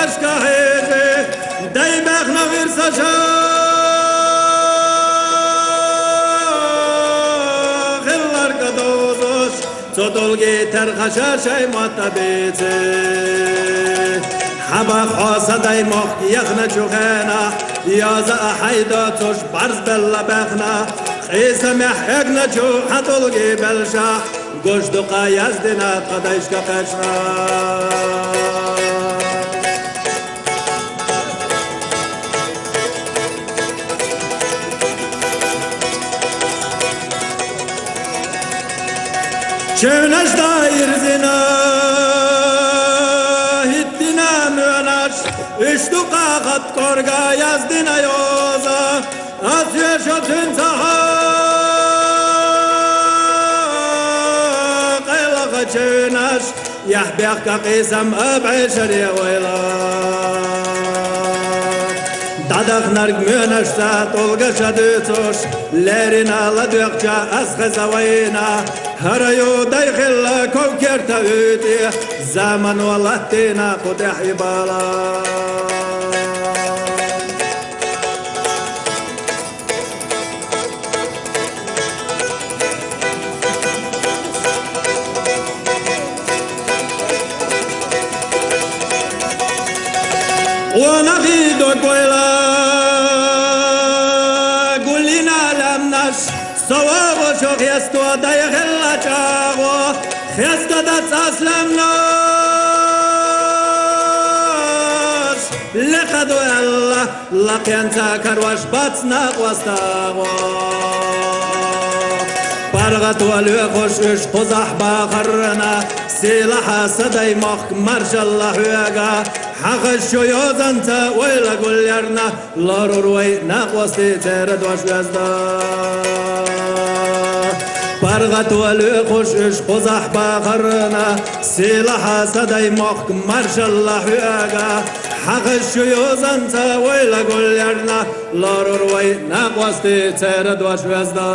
başka hece dey bekna bir saça Hıllar kadozoş Çotolgi terhaşa şey matabece Haba khasa dey moh yakhna çukhena Yaza ahayda toş barz bella bekna Khisa mehegna çu hatolgi belşa Goşduqa yazdina qadayşka qaşra Çevnaş dair zina Hiddina münaş Üçduqa qat korga yazdina yoza Asya şatın saha Çevnaş Yahbiyak ka qisam ab'ishar ya wayla Dadak narg münaşta tolga şadıtoş Lerina ladüqca asgı zavayna Harayu daykhilla kovker tavüti Zaman vallattina kudih ibala ونغيد قويلا قلنا لم نش صواب شوق يستوى دايخ الله جاغو خيستدت أسلم ناش لقدو الله لقيان تاكر وشباتنا قوستاغو Bargat valü koşuş qozah bağırına Silaha saday moq marşallah hüyaga Haqa şoyozanta oyla gullarna Larur vay naqvasti tered vaşgazda Bargat valü koşuş qozah bağırına Silaha saday moq marşallah hüyaga Haqa şoyozanta oyla gullarna Larur vay naqvasti tered vaşgazda